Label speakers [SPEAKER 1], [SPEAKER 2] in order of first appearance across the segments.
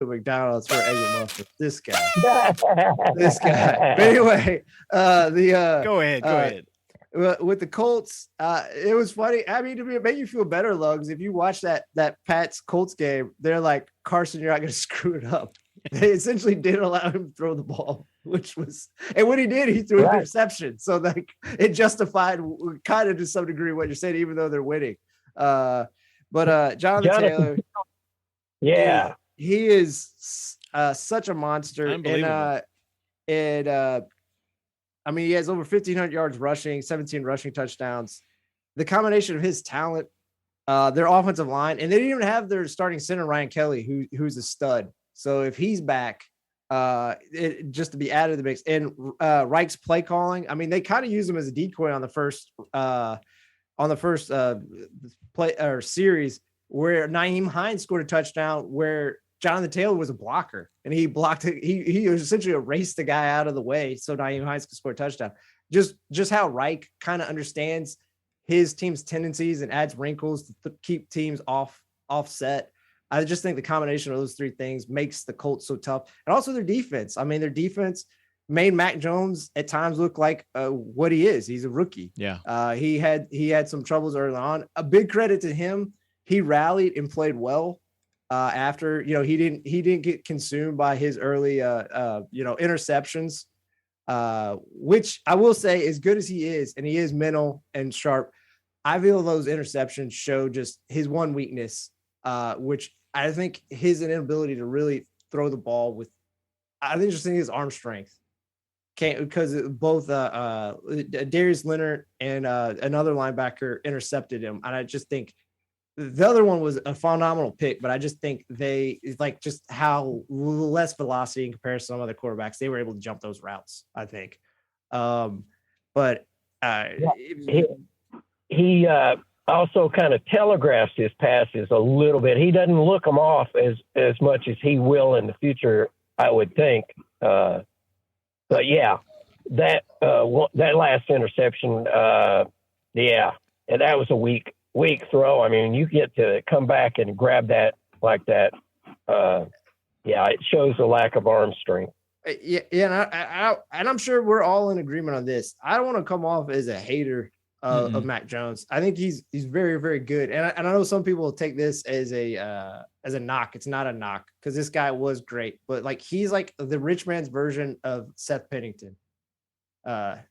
[SPEAKER 1] to McDonald's for egg muffins. This guy. But anyway,
[SPEAKER 2] Go ahead.
[SPEAKER 1] With the Colts, it was funny. I mean, to make you feel better, Lugs, if you watch that Pats Colts game, they're like, Carson, you're not going to screw it up. They essentially didn't allow him to throw the ball, and when he did, he threw an interception. So like it justified kind of to some degree what you're saying, even though they're winning. But Jonathan Taylor, he is such a monster.
[SPEAKER 2] Unbelievable.
[SPEAKER 1] And I mean, he has over 1,500 yards rushing, 17 rushing touchdowns. The combination of his talent, their offensive line, and they didn't even have their starting center, Ryan Kelly, who's a stud. So if he's back, just to be added to the mix, and Reich's play calling, I mean, they kind of use him as a decoy on the first play or series where Nyheim Hines scored a touchdown where Jonathan Taylor was a blocker and he blocked it. He essentially erased the guy out of the way so Nyheim Hines could score a touchdown. Just how Reich kind of understands his team's tendencies and adds wrinkles to keep teams offset. I just think the combination of those three things makes the Colts so tough. And also their defense. I mean, their defense made Mac Jones at times look like what he is. He's a rookie.
[SPEAKER 2] Yeah.
[SPEAKER 1] He had some troubles early on. A big credit to him. He rallied and played well after, he didn't get consumed by his early, interceptions, which I will say, as good as he is, and he is mental and sharp, I feel those interceptions show just his one weakness, which I think his inability to really throw the ball with, I think just his arm strength. Because both Darius Leonard and another linebacker intercepted him. And I just think the other one was a phenomenal pick, but I just think they like just how less velocity in comparison to some other quarterbacks, they were able to jump those routes, I think.
[SPEAKER 3] He also kind of telegraphs his passes a little bit. He doesn't look them off as much as he will in the future, I would think. But yeah, that last interception, and that was a weak throw. I mean, you get to come back and grab that like that. It shows a lack of arm strength.
[SPEAKER 1] Yeah, and I'm sure we're all in agreement on this. I don't want to come off as a hater of Mac Jones. I think he's very, very good. And I know some people will take this as a knock. It's not a knock because this guy was great, but like he's like the rich man's version of Seth Pennington, or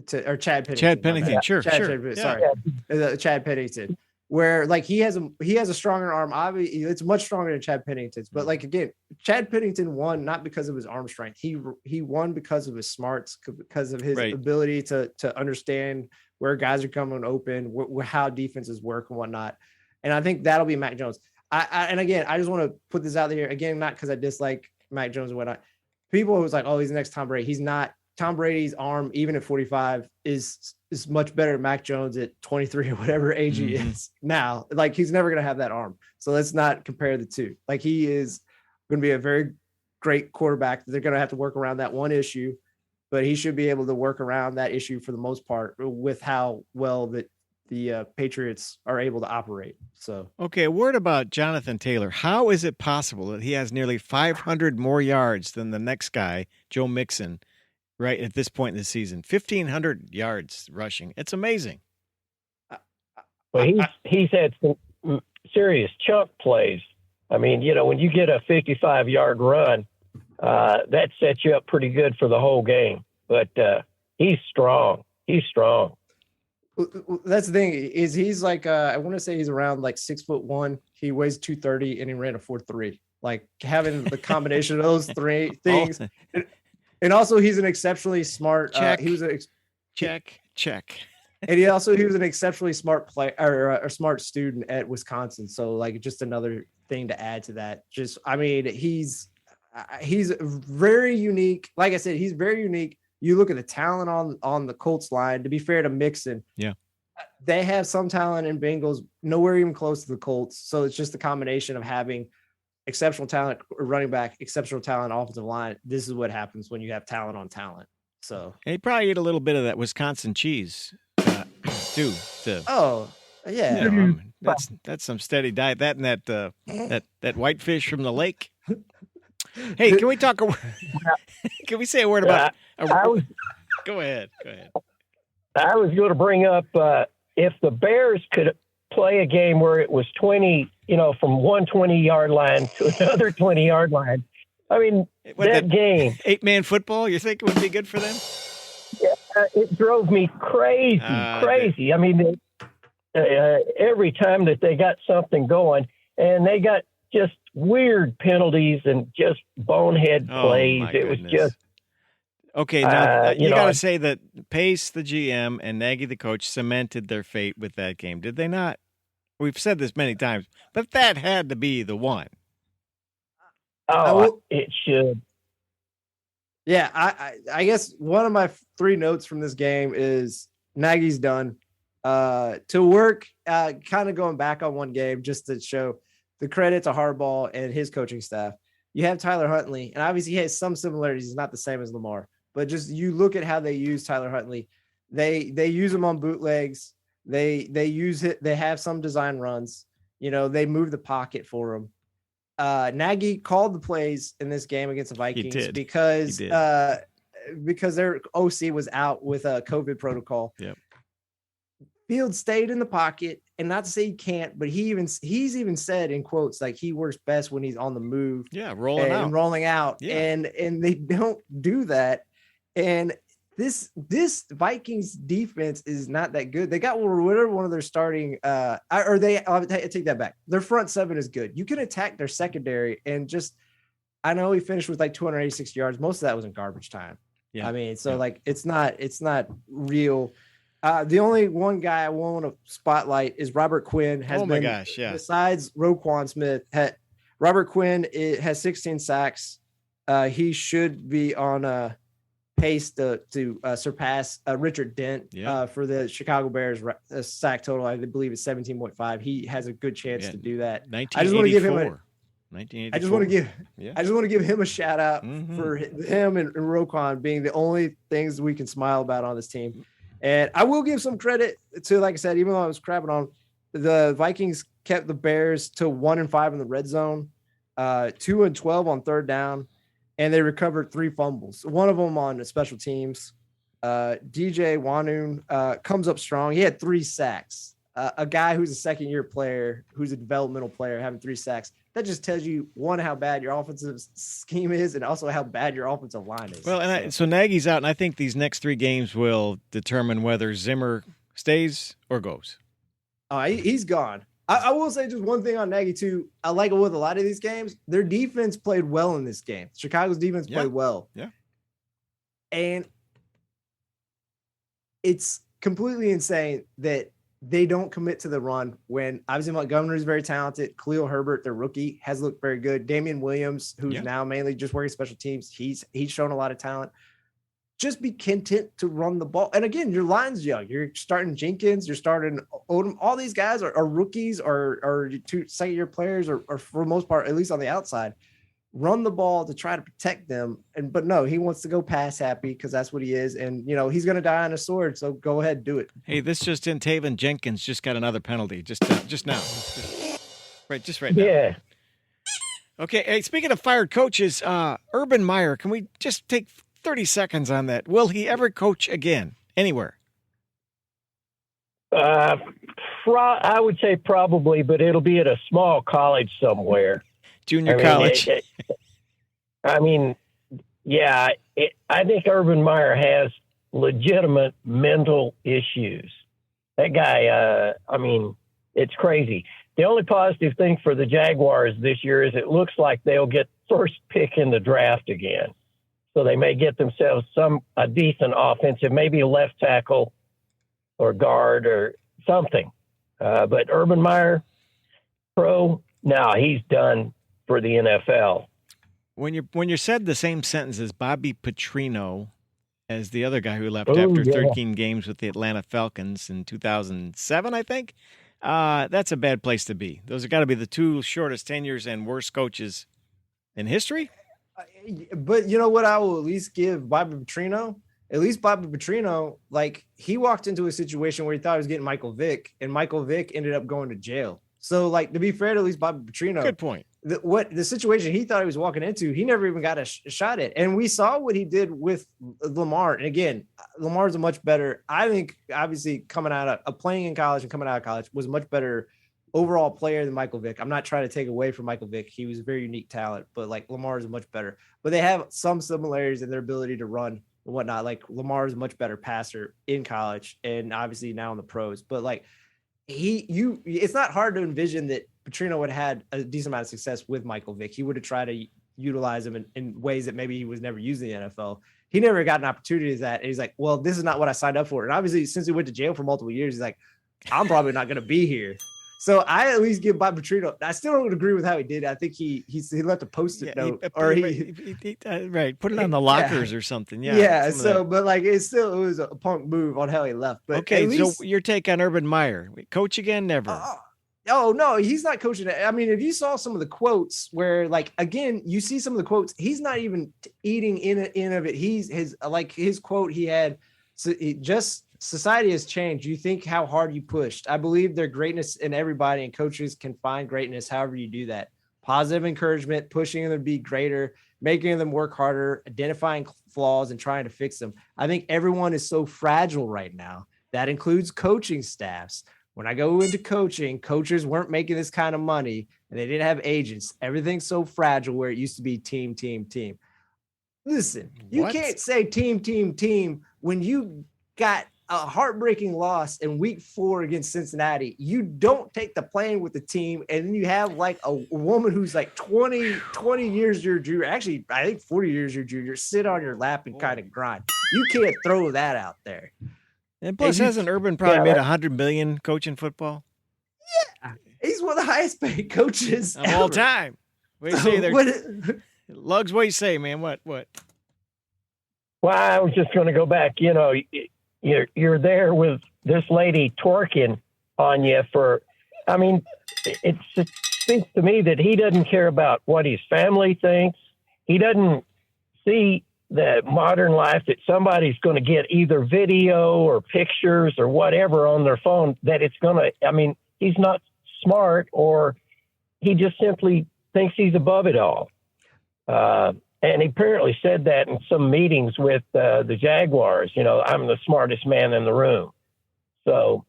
[SPEAKER 1] Chad Pennington.
[SPEAKER 2] Chad Pennington, sure.
[SPEAKER 1] Chad Pennington, where like he has a stronger arm. Obviously, it's much stronger than Chad Pennington's. But like again, Chad Pennington won not because of his arm strength. He won because of his smarts, because of his ability to understand where guys are coming open, how defenses work and whatnot. And I think that'll be Mac Jones. And again, I just want to put this out there again, not because I dislike Mac Jones and whatnot. People always like, oh, he's the next Tom Brady. He's not. Tom Brady's arm, even at 45, is much better than Mac Jones at 23 or whatever age he is now. Like he's never going to have that arm. So let's not compare the two. Like he is going to be a very great quarterback. They're going to have to work around that one issue, but he should be able to work around that issue for the most part with how well that the Patriots are able to operate. So,
[SPEAKER 2] okay, a word about Jonathan Taylor. How is it possible that he has nearly 500 more yards than the next guy, Joe Mixon, right at this point in the season? 1,500 yards rushing. It's amazing.
[SPEAKER 3] Well, he's had some serious chunk plays. I mean, when you get a 55-yard run, that sets you up pretty good for the whole game. But he's strong.
[SPEAKER 1] That's the thing is he's like I want to say he's around like 6'1". He weighs 230 and he ran a 4.3. Like having the combination of those three things, and also he's an exceptionally smart.
[SPEAKER 2] Check.
[SPEAKER 1] He was a
[SPEAKER 2] check.
[SPEAKER 1] And he was an exceptionally smart player or a smart student at Wisconsin. So like just another thing to add to that. Just I mean he's very unique. Like I said, he's very unique. You look at the talent on the Colts line. To be fair to Mixon, they have some talent in Bengals, nowhere even close to the Colts. So it's just a combination of having exceptional talent running back, exceptional talent offensive line. This is what happens when you have talent on talent. So
[SPEAKER 2] he probably ate a little bit of that Wisconsin cheese too.
[SPEAKER 1] Oh yeah,
[SPEAKER 2] that's some steady diet. That and that whitefish from the lake. Hey, can we talk? Can we say a word about? Go ahead.
[SPEAKER 3] I was going to bring up if the Bears could play a game where it was 20, from one 20-yard line to another 20-yard line. I mean, that game.
[SPEAKER 2] 8-man football, you think would be good for them?
[SPEAKER 3] Yeah, it drove me crazy. I mean, every time that they got something going, and they got just weird penalties and just bonehead plays. It was just.
[SPEAKER 2] Okay, now you got to say that Pace, the GM, and Nagy, the coach, cemented their fate with that game. Did they not? We've said this many times, but that had to be the one.
[SPEAKER 3] Oh, it should.
[SPEAKER 1] Yeah, I guess one of my 3 notes from this game is Nagy's done. To work, kind of going back on one game just to show the credit to Harbaugh and his coaching staff. You have Tyler Huntley, and obviously he has some similarities. He's not the same as Lamar. But just you look at how they use Tyler Huntley. They use him on bootlegs. They use it. They have some design runs. They move the pocket for him. Nagy called the plays in this game against the Vikings because their OC was out with a COVID protocol.
[SPEAKER 2] Yep.
[SPEAKER 1] Fields stayed in the pocket, and not to say he can't, but he's even said in quotes like he works best when he's on the move.
[SPEAKER 2] Yeah,
[SPEAKER 1] rolling out.
[SPEAKER 2] Yeah.
[SPEAKER 1] And they don't do that. And this Vikings defense is not that good. They got whatever one of their starting I'll take that back. Their front 7 is good. You can attack their secondary and just I know he finished with like 286 yards. Most of that was in garbage time. Yeah. I mean, so like it's not real. The only one guy I want to spotlight is Robert Quinn. Besides Roquan Smith, Robert Quinn has 16 sacks. He should be on pace to surpass Richard Dent for the Chicago Bears sack total. I believe it's 17.5. He has a good chance to do that.
[SPEAKER 2] I just want to give him
[SPEAKER 1] 1984. I just want to give him a shout out for him and Roquan being the only things we can smile about on this team. And I will give some credit to, like I said, even though I was crapping on the Vikings, kept the Bears to 1-5 in the red zone, 2-12 on third down, and they recovered 3 fumbles. One of them on special teams. DJ Wanoon comes up strong. He had 3 sacks. A guy who's a second-year player, who's a developmental player, having 3 sacks. That just tells you, one, how bad your offensive scheme is, and also how bad your offensive line is.
[SPEAKER 2] Well, so Nagy's out, and I think these next 3 games will determine whether Zimmer stays or goes.
[SPEAKER 1] He's gone. I will say just one thing on Nagy, too. I like it with a lot of these games. Their defense played well in this game. Chicago's defense played well.
[SPEAKER 2] Yeah.
[SPEAKER 1] And it's completely insane that they don't commit to the run when obviously Montgomery is very talented. Khalil Herbert, their rookie, has looked very good. Damian Williams, who's now mainly just working special teams, he's shown a lot of talent. Just be content to run the ball. And again, your line's young. You're starting Jenkins, you're starting Odom. All these guys are rookies or 2 second-year players, or for the most part, at least on the outside. Run the ball to try to protect them. But no, he wants to go pass happy because that's what he is. And, he's going to die on a sword. So go ahead, do it.
[SPEAKER 2] Hey, this just in, Taven Jenkins just got another penalty just now. Right now.
[SPEAKER 3] Yeah.
[SPEAKER 2] Okay. Hey, speaking of fired coaches, Urban Meyer, can we just take 30 seconds on that? Will he ever coach again anywhere?
[SPEAKER 3] I would say probably, but it'll be at a small college somewhere.
[SPEAKER 2] Junior college.
[SPEAKER 3] I think Urban Meyer has legitimate mental issues. That guy, it's crazy. The only positive thing for the Jaguars this year is it looks like they'll get first pick in the draft again. So they may get themselves a decent offensive, maybe a left tackle or guard or something. But Urban Meyer, he's done for the NFL.
[SPEAKER 2] When you're said the same sentence as Bobby Petrino, as the other guy who left after 13 games with the Atlanta Falcons in 2007, I think, that's a bad place to be. Those have got to be the 2 shortest tenures and worst coaches in history.
[SPEAKER 1] But you know what? I will at least give Bobby Petrino. At least Bobby Petrino, like, he walked into a situation where he thought he was getting Michael Vick, and Michael Vick ended up going to jail. So, like, to be fair to at least Bobby Petrino,
[SPEAKER 2] good point.
[SPEAKER 1] the situation he thought he was walking into, he never even got a shot at. And we saw what he did with Lamar. And again, Lamar's a much better, I think, obviously coming out of playing in college and coming out of college, was a much better overall player than Michael Vick. I'm not trying to take away from Michael Vick. He was a very unique talent, but like Lamar is much better. But they have some similarities in their ability to run and whatnot. Like Lamar is a much better passer in college and obviously now in the pros. But like it's not hard to envision that Petrino would have had a decent amount of success with Michael Vick. He would have tried to utilize him in ways that maybe he was never used in the NFL. He never got an opportunity as that. And he's like, well, this is not what I signed up for. And obviously, since he went to jail for multiple years, he's like, I'm probably not going to be here. So I at least give Bob Petrino. I still don't agree with how he did. I think he left a post-it note, or
[SPEAKER 2] right, put it on the lockers or something.
[SPEAKER 1] Yeah. So, but like it was a punk move on how he left. But
[SPEAKER 2] okay, so your take on Urban Meyer, coach again? Never.
[SPEAKER 1] Oh no, he's not coaching. I mean, if you saw some of the quotes where, like, again, you see some of the quotes, he's not even eating in of it. His quote he had. So society has changed. You think how hard you pushed. I believe there's greatness in everybody, and coaches can find greatness however you do that. Positive encouragement, pushing them to be greater, making them work harder, identifying flaws and trying to fix them. I think everyone is so fragile right now. That includes coaching staffs. When I go into coaching, coaches weren't making this kind of money and they didn't have agents. Everything's so fragile where it used to be team, team, team. Listen, you can't say team, team, team when you got a heartbreaking loss in week 4 against Cincinnati. You don't take the plane with the team, and then you have like a woman who's like 20 years your junior, actually I think 40 years your junior, sit on your lap and kind of grind. You can't throw that out there.
[SPEAKER 2] And plus, hasn't Urban probably made $100 million coaching football?
[SPEAKER 1] Yeah, he's one of the highest paid coaches
[SPEAKER 2] of all time. What do you say there? Lugs, what do you say, man? What? Well,
[SPEAKER 3] I was just going to go back. You know, you're there with this lady twerking on you for. I mean, it seems to me that he doesn't care about what his family thinks. He doesn't see the modern life that somebody's going to get either video or pictures or whatever on their phone, that it's going to, I mean, he's not smart, or he just simply thinks he's above it all. And he apparently said that in some meetings with the Jaguars, you know, I'm the smartest man in the room. So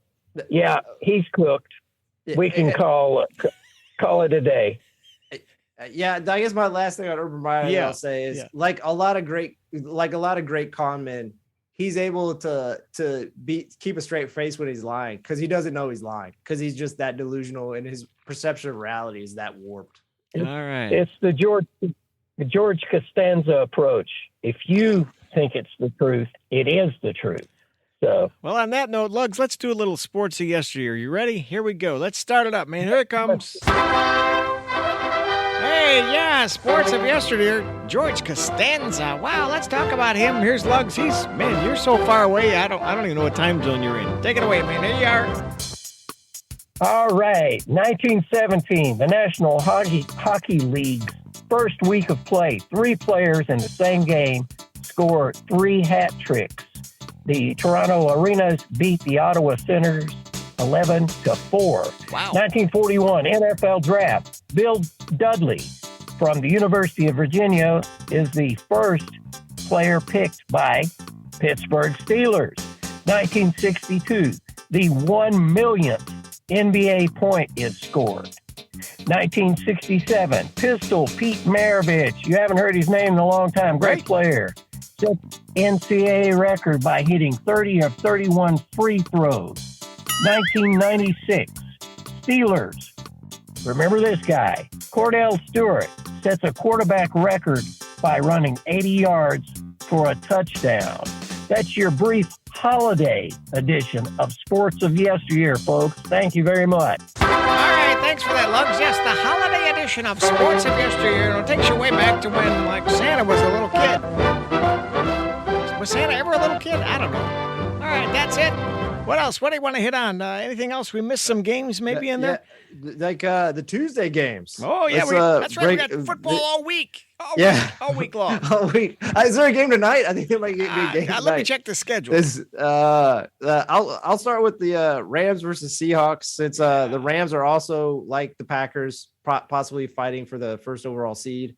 [SPEAKER 3] yeah, he's cooked. We can call it a day.
[SPEAKER 1] Yeah, I guess my last thing on Urban Meyer I'll say is like a lot of great con men, he's able to keep a straight face when he's lying, because he doesn't know he's lying, because he's just that delusional and his perception of reality is that warped.
[SPEAKER 2] All right,
[SPEAKER 3] it's the George Costanza approach. If you think it's the truth, it is the truth. So,
[SPEAKER 2] well, on that note, Lugs, let's do a little sports of yesteryear. You ready? Here we go. Let's start it up, man. Here it comes. Hey, yeah, sports of yesteryear. George Costanza. Wow, let's talk about him. Here's Lugs. Man, you're so far away. I don't even know what time zone you're in. Take it away, man. Here you are.
[SPEAKER 3] All right. 1917, the National Hockey League's first week of play. 3 players in the same game scored 3 hat tricks. The Toronto Arenas beat the Ottawa Senators 11-4.
[SPEAKER 2] Wow.
[SPEAKER 3] 1941 NFL Draft. Bill Dudley from the University of Virginia is the first player picked by Pittsburgh Steelers. 1962, the 1 millionth NBA point is scored. 1967, Pistol Pete Maravich. You haven't heard his name in a long time. Great player. Set NCAA record by hitting 30 of 31 free throws. 1996, Steelers. Remember this guy. Cordell Stewart sets a quarterback record by running 80 yards for a touchdown. That's your brief holiday edition of Sports of Yesteryear, folks. Thank you very much.
[SPEAKER 2] All right, thanks for that, Lugs. Yes, the holiday edition of Sports of Yesteryear. It takes you way back to when, like, Santa was a little kid. Was Santa ever a little kid? I don't know. All right, that's it. What else? What do you want to hit on? Anything else? We missed some games maybe in there.
[SPEAKER 1] Like the Tuesday games.
[SPEAKER 2] Oh yeah,
[SPEAKER 1] Let's,
[SPEAKER 2] that's right. We got football all week. All week long.
[SPEAKER 1] All week. Is there a game tonight? I think there might be a game tonight.
[SPEAKER 2] Let me check the schedule.
[SPEAKER 1] I'll start with the Rams versus Seahawks, since the Rams are also, like the Packers, possibly fighting for the first overall seed.